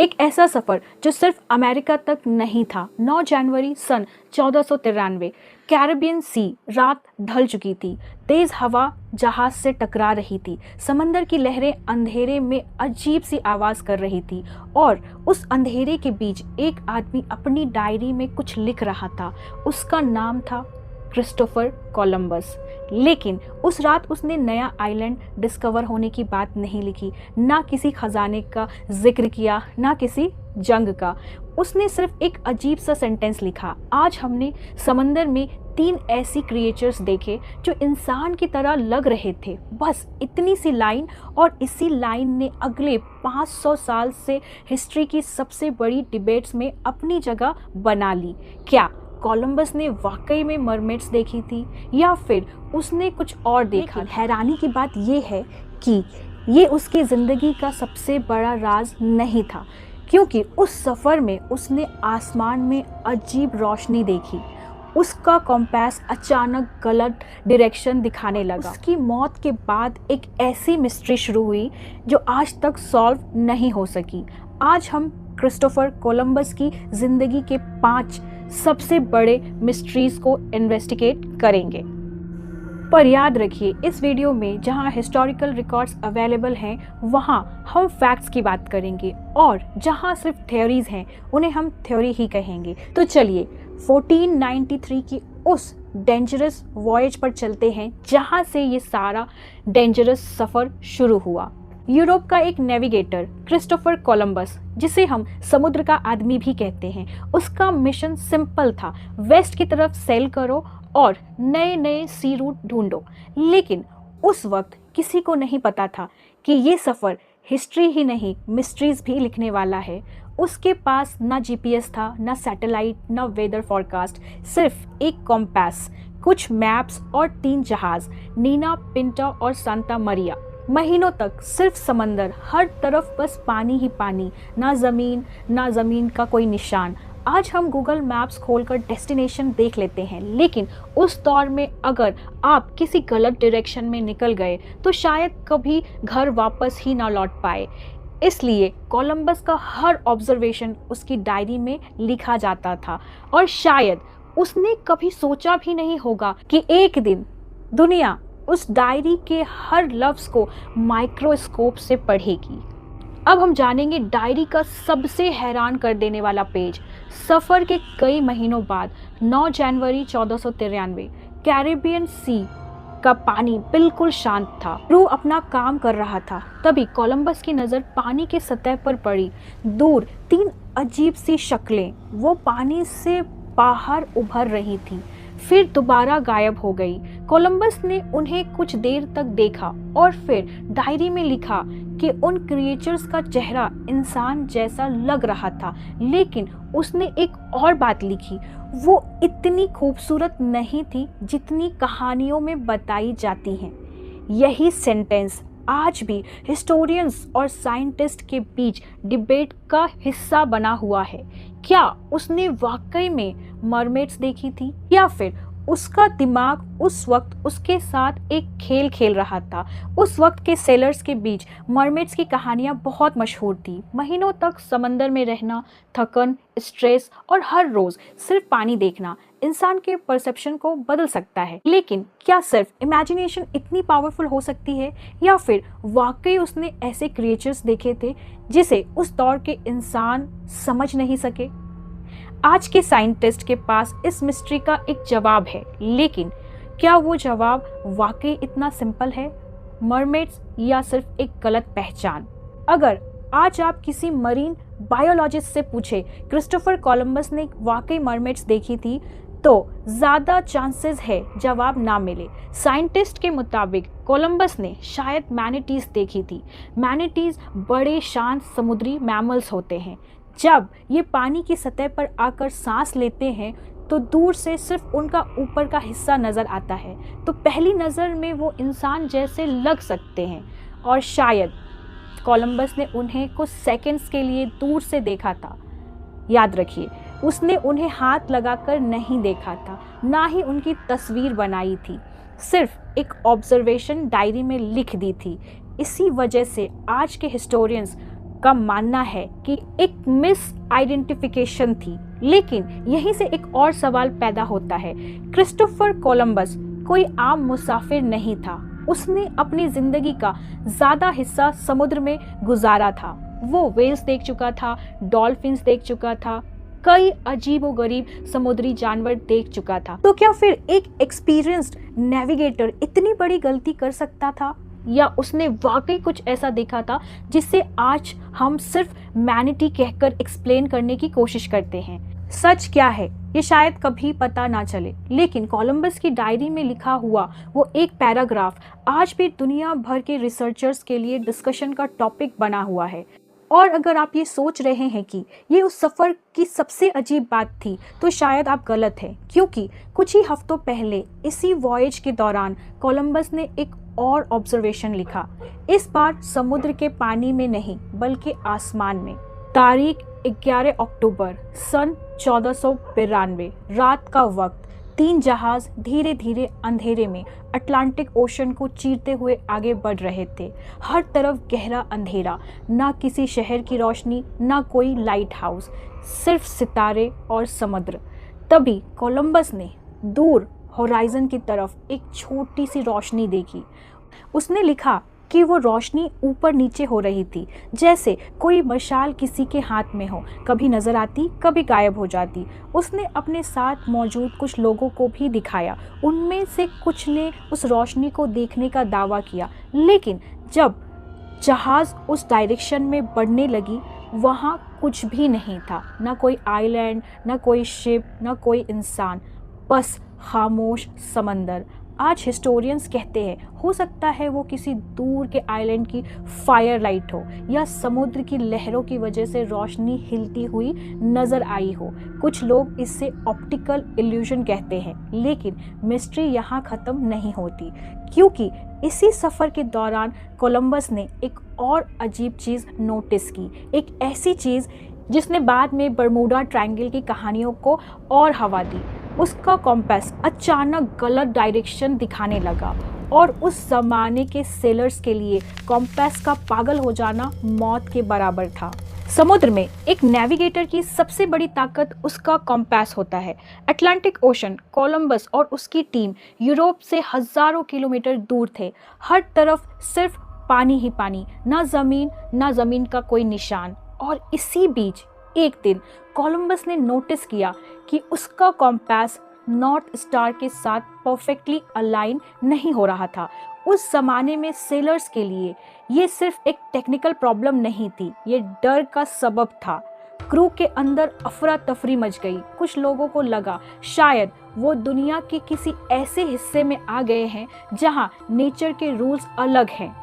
एक ऐसा सफ़र जो सिर्फ अमेरिका तक नहीं था। 9 जनवरी सन 1493 कैरिबियन सी, रात ढल चुकी थी। तेज़ हवा जहाज़ से टकरा रही थी। समंदर की लहरें अंधेरे में अजीब सी आवाज़ कर रही थी और उस अंधेरे के बीच एक आदमी अपनी डायरी में कुछ लिख रहा था। उसका नाम था क्रिस्टोफर कोलंबस। लेकिन उस रात उसने नया आइलैंड डिस्कवर होने की बात नहीं लिखी, ना किसी खजाने का जिक्र किया, ना किसी जंग का। उसने सिर्फ एक अजीब सा सेंटेंस लिखा, आज हमने समंदर में 3 ऐसी क्रिएचर्स देखे जो इंसान की तरह लग रहे थे। बस इतनी सी लाइन, और इसी लाइन ने अगले 500 साल से हिस्ट्री की सबसे बड़ी डिबेट्स में अपनी जगह बना ली। क्या कोलंबस ने वाकई में मरमेड्स देखी थी या फिर उसने कुछ और देखा? हैरानी की बात यह है कि ये उसकी ज़िंदगी का सबसे बड़ा राज नहीं था, क्योंकि उस सफ़र में उसने आसमान में अजीब रोशनी देखी। उसका कॉम्पास अचानक गलत डायरेक्शन दिखाने लगा। उसकी मौत के बाद एक ऐसी मिस्ट्री शुरू हुई जो आज तक सॉल्व नहीं हो सकी। आज हम क्रिस्टोफर कोलंबस की ज़िंदगी के 5 सबसे बड़े मिस्ट्रीज़ को इन्वेस्टिगेट करेंगे। पर याद रखिए, इस वीडियो में जहां हिस्टोरिकल रिकॉर्ड्स अवेलेबल हैं, वहां हम फैक्ट्स की बात करेंगे, और जहां सिर्फ थ्योरीज हैं उन्हें हम थ्योरी ही कहेंगे। तो चलिए 1493 की उस डेंजरस वॉयज पर चलते हैं जहां से ये सारा डेंजरस सफ़र शुरू हुआ। यूरोप का एक नेविगेटर क्रिस्टोफर कोलंबस, जिसे हम समुद्र का आदमी भी कहते हैं, उसका मिशन सिंपल था, वेस्ट की तरफ सेल करो और नए नए सी रूट ढूंढो। लेकिन उस वक्त किसी को नहीं पता था कि ये सफ़र हिस्ट्री ही नहीं, मिस्ट्रीज भी लिखने वाला है। उसके पास ना जीपीएस था, ना सैटेलाइट, ना वेदर फॉरकास्ट, सिर्फ एक कॉम्पास, कुछ मैप्स और 3 जहाज, नीना, पिंटा और सांता मरिया। महीनों तक सिर्फ समंदर, हर तरफ बस पानी ही पानी, ना ज़मीन का कोई निशान। आज हम गूगल मैप्स खोलकर डेस्टिनेशन देख लेते हैं, लेकिन उस दौर में अगर आप किसी गलत डायरेक्शन में निकल गए तो शायद कभी घर वापस ही ना लौट पाए। इसलिए कोलंबस का हर ऑब्जर्वेशन उसकी डायरी में लिखा जाता था, और शायद उसने कभी सोचा भी नहीं होगा कि एक दिन दुनिया उस डायरी के हर लफ्ज़ को माइक्रोस्कोप से पढ़ेगी। अब हम जानेंगे डायरी का सबसे हैरान कर देने वाला पेज। सफ़र के कई महीनों बाद 9 जनवरी 1493 कैरिबियन सी का पानी बिल्कुल शांत था। क्रू अपना काम कर रहा था। तभी कोलंबस की नज़र पानी के सतह पर पड़ी। दूर 3 अजीब सी शक्लें वो पानी से बाहर उभर रही थीं, फिर दोबारा गायब हो गई। कोलंबस ने उन्हें कुछ देर तक देखा और फिर डायरी में लिखा कि उन क्रिएचर्स का चेहरा इंसान जैसा लग रहा था। लेकिन उसने एक और बात लिखी, वो इतनी खूबसूरत नहीं थी जितनी कहानियों में बताई जाती हैं। यही सेंटेंस आज भी हिस्टोरियंस और साइंटिस्ट के बीच डिबेट का हिस्सा बना हुआ है। क्या उसने वाकई में मरमेड्स देखी थी, या फिर उसका दिमाग उस वक्त उसके साथ एक खेल खेल रहा था? उस वक्त के सेलर्स के बीच मरमेड्स की कहानियाँ बहुत मशहूर थी। महीनों तक समंदर में रहना, थकन, स्ट्रेस और हर रोज़ सिर्फ पानी देखना इंसान के परसेप्शन को बदल सकता है। लेकिन क्या सिर्फ इमेजिनेशन इतनी पावरफुल हो सकती है, या फिर वाकई उसने ऐसे क्रिएचर्स देखे थे जिसे उस दौर के इंसान समझ नहीं सके? आज के साइंटिस्ट के पास इस मिस्ट्री का एक जवाब है, लेकिन क्या वो जवाब वाकई इतना सिंपल है? मरमेड्स या सिर्फ एक गलत पहचान? अगर आज आप किसी मरीन बायोलॉजिस्ट से पूछे क्रिस्टोफर कोलंबस ने वाकई मरमेड्स देखी थी, तो ज़्यादा चांसेस है जवाब ना मिले। साइंटिस्ट के मुताबिक कोलंबस ने शायद मैनिटीज़ देखी थी। मैनिटीज़ बड़े शांत समुद्री मैमल्स होते हैं। जब ये पानी की सतह पर आकर सांस लेते हैं तो दूर से सिर्फ उनका ऊपर का हिस्सा नज़र आता है, तो पहली नज़र में वो इंसान जैसे लग सकते हैं। और शायद कोलंबस ने उन्हें कुछ सेकंड्स के लिए दूर से देखा था। याद रखिए, उसने उन्हें हाथ लगाकर नहीं देखा था, ना ही उनकी तस्वीर बनाई थी, सिर्फ एक ऑब्जर्वेशन डायरी में लिख दी थी। इसी वजह से आज के हिस्टोरियंस का मानना है कि एक मिस आइडेंटिफिकेशन थी। लेकिन यहीं से एक और सवाल पैदा होता है। क्रिस्टोफर कोलंबस कोई आम मुसाफिर नहीं था। उसने अपनी जिंदगी का ज्यादा हिस्सा समुद्र में गुजारा था। वो व्हेल्स देख चुका था, डॉल्फिन्स देख चुका था, कई अजीबोगरीब समुद्री जानवर देख चुका था। तो क्या फिर एक एक्सपीरियंस्ड नेविगेटर इतनी बड़ी गलती कर सकता था, या उसने वाकई कुछ ऐसा देखा था जिसे आज हम सिर्फ मैनिटी कहकर एक्सप्लेन करने की कोशिश करते हैं? सच क्या है ये शायद कभी पता ना चले, लेकिन कोलंबस की डायरी में लिखा हुआ वो एक पैराग्राफ आज भी दुनिया भर के रिसर्चर्स के लिए डिस्कशन का टॉपिक बना हुआ है। और अगर आप ये सोच रहे हैं कि ये उस सफ़र की सबसे अजीब बात थी, तो शायद आप गलत हैं, क्योंकि कुछ ही हफ्तों पहले इसी वॉयज के दौरान कोलंबस ने एक और ऑब्जर्वेशन लिखा। इस बार समुद्र के पानी में नहीं, बल्कि आसमान में। तारीख 11 अक्टूबर सन 1492, रात का वक्त। 3 जहाज धीरे धीरे अंधेरे में अटलांटिक ओशन को चीरते हुए आगे बढ़ रहे थे। हर तरफ गहरा अंधेरा, ना किसी शहर की रोशनी, ना कोई लाइट हाउस, सिर्फ सितारे और समुद्र। तभी कोलंबस ने दूर होराइजन की तरफ एक छोटी सी रोशनी देखी। उसने लिखा कि वो रोशनी ऊपर नीचे हो रही थी, जैसे कोई मशाल किसी के हाथ में हो, कभी नजर आती, कभी गायब हो जाती। उसने अपने साथ मौजूद कुछ लोगों को भी दिखाया। उनमें से कुछ ने उस रोशनी को देखने का दावा किया, लेकिन जब जहाज उस डायरेक्शन में बढ़ने लगी, वहाँ कुछ भी नहीं था। ना कोई आइलैंड, ना कोई शिप, ना कोई इंसान, बस खामोश समंदर। आज हिस्टोरियंस कहते हैं हो सकता है वो किसी दूर के आइलैंड की फायर लाइट हो, या समुद्र की लहरों की वजह से रोशनी हिलती हुई नजर आई हो। कुछ लोग इससे ऑप्टिकल इल्यूजन कहते हैं, लेकिन मिस्ट्री यहाँ ख़त्म नहीं होती, क्योंकि इसी सफ़र के दौरान कोलंबस ने एक और अजीब चीज़ नोटिस की। एक ऐसी चीज़ जिसने बाद में बर्मुडा ट्रायंगल की कहानियों को और हवा दी। उसका कॉम्पास अचानक गलत डायरेक्शन दिखाने लगा, और उस जमाने के सेलर्स के लिए कॉम्पास का पागल हो जाना मौत के बराबर था। समुद्र में एक नेविगेटर की सबसे बड़ी ताकत उसका कॉम्पास होता है। अटलांटिक ओशन, कोलंबस और उसकी टीम यूरोप से हजारों किलोमीटर दूर थे। हर तरफ सिर्फ पानी ही पानी, ना जमीन का कोई निशान। और इसी बीच एक दिन कोलंबस ने नोटिस किया कि उसका कॉम्पास नॉर्थ स्टार के साथ परफेक्टली अलाइन नहीं हो रहा था। उस जमाने में सेलर्स के लिए ये सिर्फ एक टेक्निकल प्रॉब्लम नहीं थी, ये डर का सबब था। क्रू के अंदर अफरा तफरी मच गई। कुछ लोगों को लगा शायद वो दुनिया के किसी ऐसे हिस्से में आ गए हैं जहां नेचर के रूल्स अलग हैं।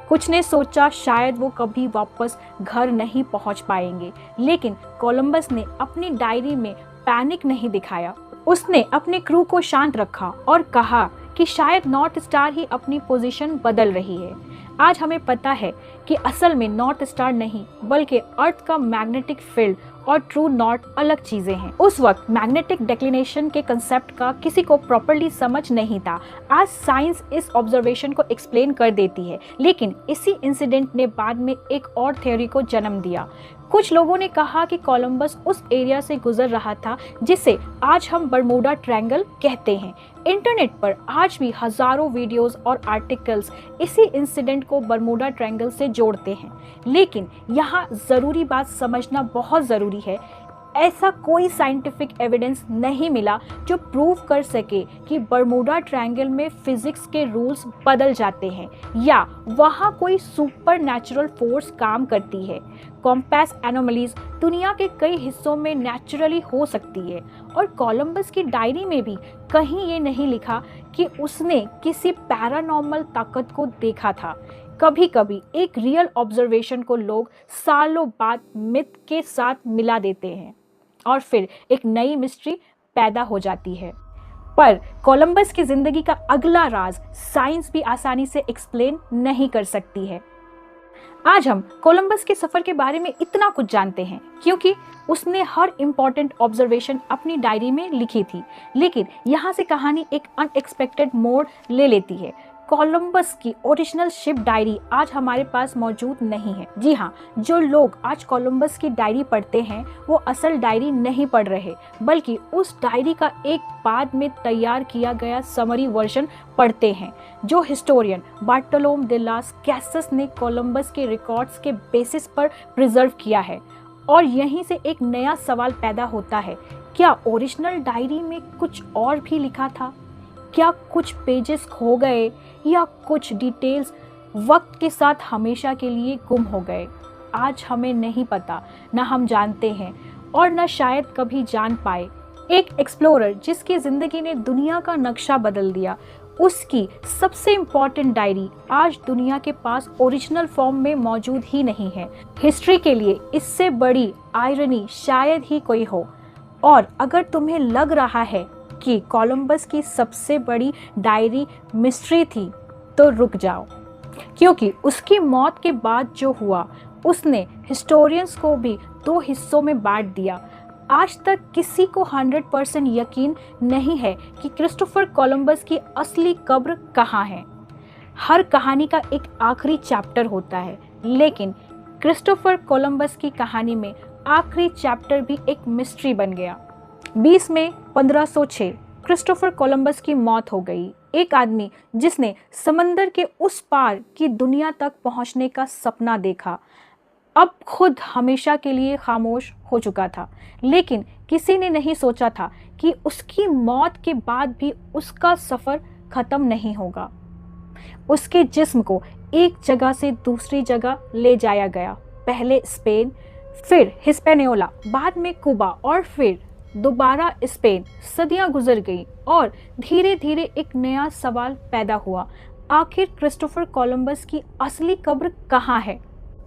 कुछ ने सोचा शायद वो कभी वापस घर नहीं पहुंच पाएंगे, लेकिन कोलंबस ने अपनी डायरी में पैनिक नहीं दिखाया। उसने अपने क्रू को शांत रखा और कहा कि शायद नॉर्थ स्टार ही अपनी पोजीशन बदल रही है। आज हमें पता है कि असल में नॉर्थ स्टार नहीं, बल्कि अर्थ का मैग्नेटिक फील्ड और ट्रू नॉर्थ अलग चीजें हैं। उस वक्त मैग्नेटिक डिक्लिनेशन के कंसेप्ट का किसी को प्रॉपर्ली समझ नहीं था। आज साइंस इस ऑब्जर्वेशन को एक्सप्लेन कर देती है, लेकिन इसी इंसिडेंट ने बाद में एक और थ्योरी को जन्म दिया। कुछ लोगों ने कहा कि कोलंबस उस एरिया से गुजर रहा था जिसे आज हम बर्मुडा ट्रायंगल कहते हैं। इंटरनेट पर आज भी हजारों वीडियोस और आर्टिकल्स इसी इंसिडेंट को बर्मुडा ट्रायंगल से जोड़ते हैं, लेकिन यहाँ ज़रूरी बात समझना बहुत ज़रूरी है। ऐसा कोई साइंटिफिक एविडेंस नहीं मिला जो प्रूव कर सके कि बर्मुडा ट्रायंगल में फिजिक्स के रूल्स बदल जाते हैं या वहाँ कोई सुपर नेचुरल फोर्स काम करती है। कॉम्पास एनोमलीज दुनिया के कई हिस्सों में नेचुरली हो सकती है, और कोलंबस की डायरी में भी कहीं ये नहीं लिखा कि उसने किसी पैरानॉर्मल ताकत को देखा था। कभी कभी एक रियल ऑब्जर्वेशन को लोग सालों बाद मिथ के साथ मिला देते हैं, और फिर एक नई मिस्ट्री पैदा हो जाती है। पर कोलंबस की जिंदगी का अगला राज साइंस भी आसानी से एक्सप्लेन नहीं कर सकती है। आज हम कोलंबस के सफर के बारे में इतना कुछ जानते हैं क्योंकि उसने हर इम्पॉर्टेंट ऑब्जर्वेशन अपनी डायरी में लिखी थी, लेकिन यहाँ से कहानी एक अनएक्सपेक्टेड मोड़ ले लेती है। कोलंबस की ओरिजिनल शिप डायरी आज हमारे पास मौजूद नहीं है। जी हाँ, जो लोग आज कोलंबस की डायरी पढ़ते हैं वो असल डायरी नहीं पढ़ रहे, बल्कि उस डायरी का एक बाद में तैयार किया गया समरी वर्जन पढ़ते हैं, जो हिस्टोरियन बार्टोलोम दे लास कैसस ने कोलंबस के रिकॉर्ड्स के बेसिस पर प्रिजर्व किया है। और यहीं से एक नया सवाल पैदा होता है, क्या ओरिजिनल डायरी में कुछ और भी लिखा था? क्या कुछ पेजेस खो गए या कुछ डिटेल्स वक्त के साथ हमेशा के लिए गुम हो गए? आज हमें नहीं पता, ना हम जानते हैं और न शायद कभी जान पाए। एक एक्सप्लोरर जिसकी ज़िंदगी ने दुनिया का नक्शा बदल दिया, उसकी सबसे इम्पॉर्टेंट डायरी आज दुनिया के पास ओरिजिनल फॉर्म में मौजूद ही नहीं है। हिस्ट्री के लिए इससे बड़ी आयरनी शायद ही कोई हो। और अगर तुम्हें लग रहा है कि कोलंबस की सबसे बड़ी डायरी मिस्ट्री थी, तो रुक जाओ, क्योंकि उसकी मौत के बाद जो हुआ उसने हिस्टोरियंस को भी दो हिस्सों में बांट दिया। आज तक किसी को 100% यकीन नहीं है कि क्रिस्टोफर कोलंबस की असली कब्र कहाँ है। हर कहानी का एक आखिरी चैप्टर होता है, लेकिन क्रिस्टोफर कोलंबस की कहानी में आखिरी चैप्टर भी एक मिस्ट्री बन गया। 20 मई 1506 क्रिस्टोफर कोलंबस की मौत हो गई। एक आदमी जिसने समंदर के उस पार की दुनिया तक पहुंचने का सपना देखा, अब खुद हमेशा के लिए खामोश हो चुका था। लेकिन किसी ने नहीं सोचा था कि उसकी मौत के बाद भी उसका सफ़र ख़त्म नहीं होगा। उसके जिस्म को एक जगह से दूसरी जगह ले जाया गया, पहले स्पेन, फिर हिस्पैनियोला, बाद में कुबा और फिर दोबारा स्पेन। सदियां गुजर गई और धीरे धीरे एक नया सवाल पैदा हुआ, आखिर क्रिस्टोफर कोलंबस की असली कब्र कहाँ है?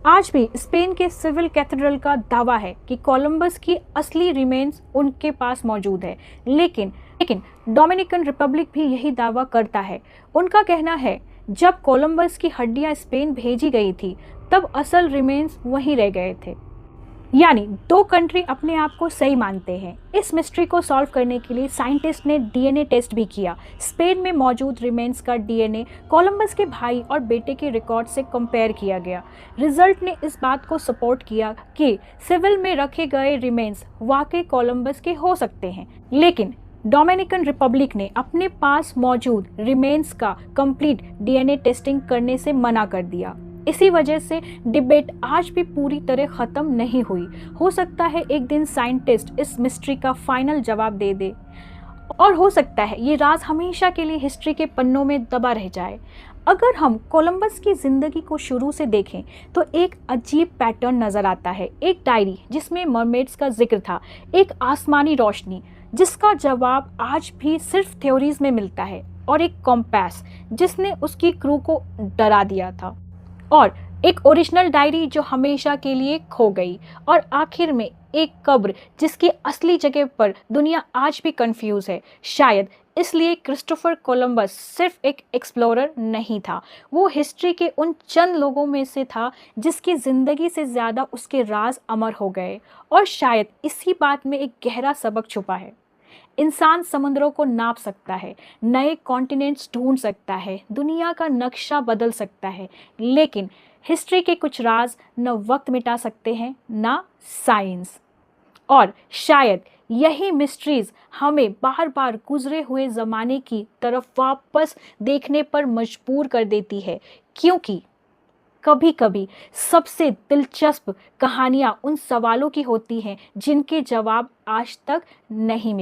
आज भी स्पेन के सिविल कैथेड्रल का दावा है कि कोलंबस की असली रिमेन्स उनके पास मौजूद है, लेकिन डोमिनिकन रिपब्लिक भी यही दावा करता है। उनका कहना है जब कोलंबस की हड्डियां स्पेन भेजी गई थी तब असल रिमेन्स वहीं रह गए थे। यानी दो कंट्री अपने आप को सही मानते हैं। इस मिस्ट्री को सॉल्व करने के लिए साइंटिस्ट ने डीएनए टेस्ट भी किया। स्पेन में मौजूद रिमेन्स का डीएनए कोलंबस के भाई और बेटे के रिकॉर्ड से कंपेयर किया गया। रिजल्ट ने इस बात को सपोर्ट किया कि सिविल में रखे गए रिमेन्स वाकई कोलंबस के हो सकते हैं, लेकिन डोमिनिकन रिपब्लिक ने अपने पास मौजूद रिमेन्स का कंप्लीट डीएनए टेस्टिंग करने से मना कर दिया। इसी वजह से डिबेट आज भी पूरी तरह ख़त्म नहीं हुई। हो सकता है एक दिन साइंटिस्ट इस मिस्ट्री का फाइनल जवाब दे दे, और हो सकता है ये राज हमेशा के लिए हिस्ट्री के पन्नों में दबा रह जाए। अगर हम कोलंबस की ज़िंदगी को शुरू से देखें तो एक अजीब पैटर्न नज़र आता है। एक डायरी जिसमें मरमेड्स का जिक्र था, एक आसमानी रोशनी जिसका जवाब आज भी सिर्फ थ्योरीज में मिलता है, और एक कॉम्पास जिसने उसकी क्रू को डरा दिया था, और एक ओरिजिनल डायरी जो हमेशा के लिए खो गई, और आखिर में एक कब्र जिसकी असली जगह पर दुनिया आज भी कंफ्यूज है। शायद इसलिए क्रिस्टोफर कोलंबस सिर्फ एक एक्सप्लोरर नहीं था, वो हिस्ट्री के उन चंद लोगों में से था जिसकी ज़िंदगी से ज़्यादा उसके राज अमर हो गए। और शायद इसी बात में एक गहरा सबक छुपा है। इंसान समुद्रों को नाप सकता है, नए कॉन्टिनेंट्स ढूंढ सकता है, दुनिया का नक्शा बदल सकता है, लेकिन हिस्ट्री के कुछ राज न वक्त मिटा सकते हैं ना साइंस। और शायद यही मिस्ट्रीज हमें बार बार गुजरे हुए ज़माने की तरफ वापस देखने पर मजबूर कर देती है, क्योंकि कभी कभी सबसे दिलचस्प कहानियाँ उन सवालों की होती हैं जिनके जवाब आज तक नहीं मिले।